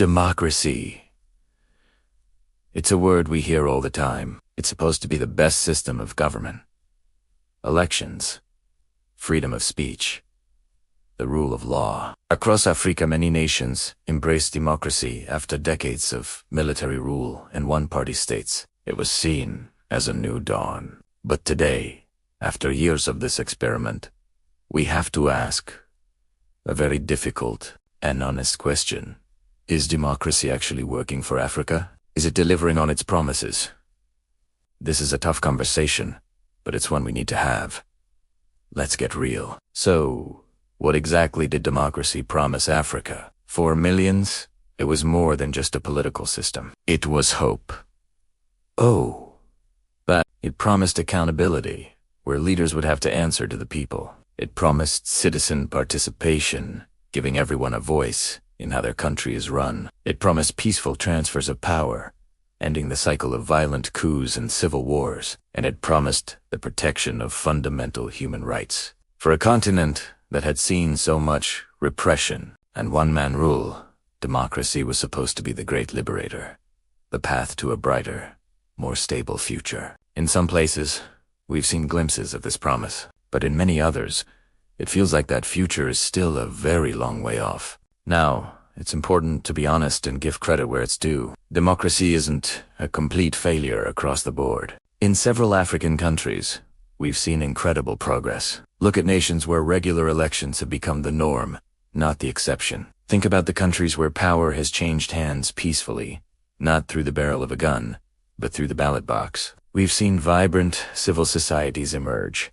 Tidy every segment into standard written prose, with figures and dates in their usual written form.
Democracy. It's a word we hear all the time. It's supposed to be the best system of government. Elections, freedom of speech, the rule of law. Across Africa, many nations embrace democracy after decades of military rule and one-party states. It was seen as a new dawn. But today, after years of this experiment, we have to ask a very difficult and honest question. Is democracy actually working for Africa? Is it delivering on its promises? This is a tough conversation, but it's one we need to have. Let's get real. So, what exactly did democracy promise Africa? For millions, it was more than just a political system. It was hope. Oh, but it promised accountability, where leaders would have to answer to the people. It promised citizen participation, giving everyone a voice in how their country is run. It promised peaceful transfers of power, ending the cycle of violent coups and civil wars. And it promised the protection of fundamental human rights. For a continent that had seen so much repression and one-man rule, democracy was supposed to be the great liberator, the path to a brighter, more stable future. In some places, we've seen glimpses of this promise, but in many others, it feels like that future is still a very long way off. Now, it's important to be honest and give credit where it's due. Democracy isn't a complete failure across the board. In several African countries, we've seen incredible progress. Look at nations where regular elections have become the norm, not the exception. Think about the countries where power has changed hands peacefully, not through the barrel of a gun, but through the ballot box. We've seen vibrant civil societies emerge,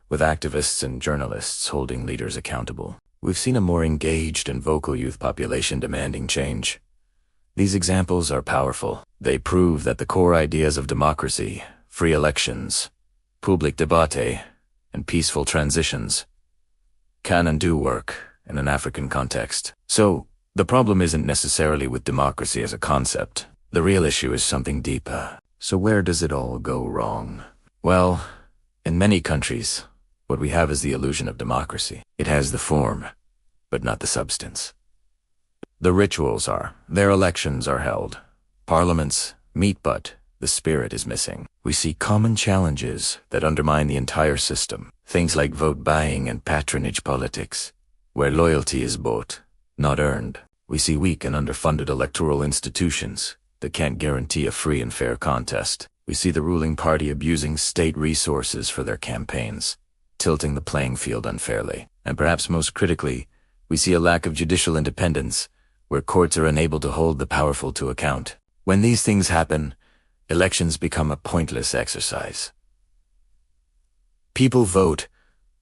with activists and journalists holding leaders accountable. We've seen a more engaged and vocal youth population demanding change. These examples are powerful. They prove that the core ideas of democracy, free elections, public debate, and peaceful transitions can and do work in an African context. So, the problem isn't necessarily with democracy as a concept. The real issue is something deeper. So where does it all go wrong? Well, in many countries, what we have is the illusion of democracy. It has the form, but not the substance. The rituals are, their elections are held. Parliaments meet, but the spirit is missing. We see common challenges that undermine the entire system. Things like vote buying and patronage politics, where loyalty is bought, not earned. We see weak and underfunded electoral institutions that can't guarantee a free and fair contest. We see the ruling party abusing state resources for their campaigns, tilting the playing field unfairly. And perhaps most critically, we see a lack of judicial independence, where courts are unable to hold the powerful to account. When these things happen, elections become a pointless exercise. People vote,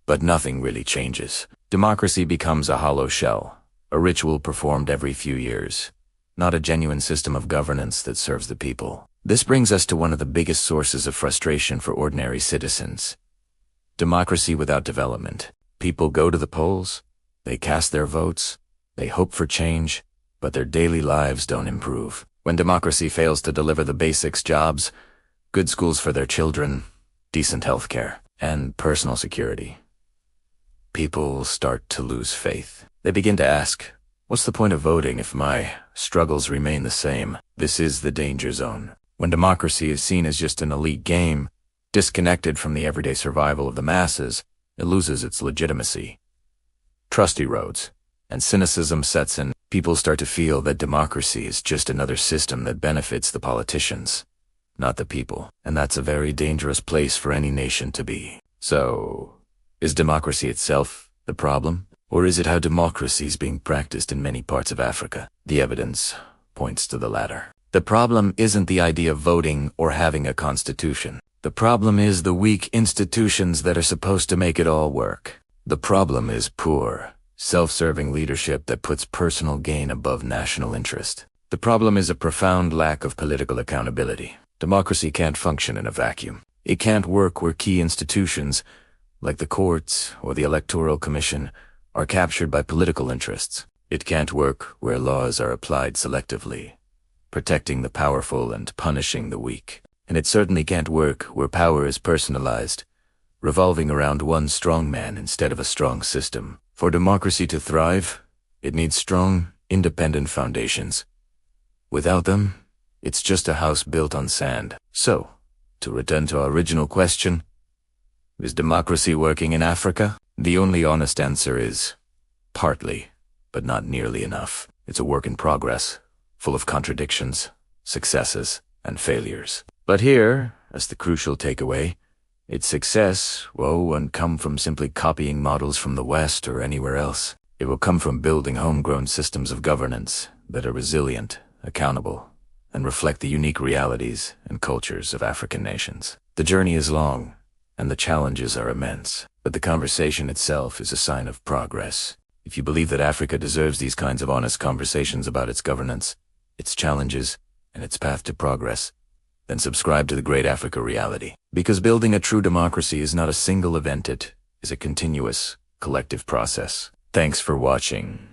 but nothing really changes. Democracy becomes a hollow shell, a ritual performed every few years, not a genuine system of governance that serves the people. This brings us to one of the biggest sources of frustration for ordinary citizens. Democracy without development. People go to the polls, they cast their votes, they hope for change, but their daily lives don't improve. When democracy fails to deliver the basics: jobs, good schools for their children, decent health care, and personal security, people start to lose faith. They begin to ask, what's the point of voting if my struggles remain the same? This is the danger zone. When democracy is seen as just an elite game, disconnected from the everyday survival of the masses, it loses its legitimacy. Trust erodes, and cynicism sets in. People start to feel that democracy is just another system that benefits the politicians, not the people. And that's a very dangerous place for any nation to be. So, is democracy itself the problem? Or is it how democracy is being practiced in many parts of Africa? The evidence points to the latter. The problem isn't the idea of voting or having a constitution. The problem is the weak institutions that are supposed to make it all work. The problem is poor, self-serving leadership that puts personal gain above national interest. The problem is a profound lack of political accountability. Democracy can't function in a vacuum. It can't work where key institutions, like the courts or the Electoral Commission, are captured by political interests. It can't work where laws are applied selectively, protecting the powerful and punishing the weak. And it certainly can't work where power is personalized, revolving around one strong man instead of a strong system. For democracy to thrive, it needs strong, independent foundations, Without them, it's just a house built on sand. So, to return to our original question, is democracy working in Africa? The only honest answer is partly, but not nearly enough. It's a work in progress, full of contradictions, successes, and failures. But here, as the crucial takeaway, its success won't come from simply copying models from the West or anywhere else. It will come from building homegrown systems of governance that are resilient, accountable, and reflect the unique realities and cultures of African nations. The journey is long, and the challenges are immense, but the conversation itself is a sign of progress. If you believe that Africa deserves these kinds of honest conversations about its governance, its challenges, and its path to progress, then subscribe to The Great Africa Reality. Because building a true democracy is not a single event, it is a continuous, collective process. Thanks for watching.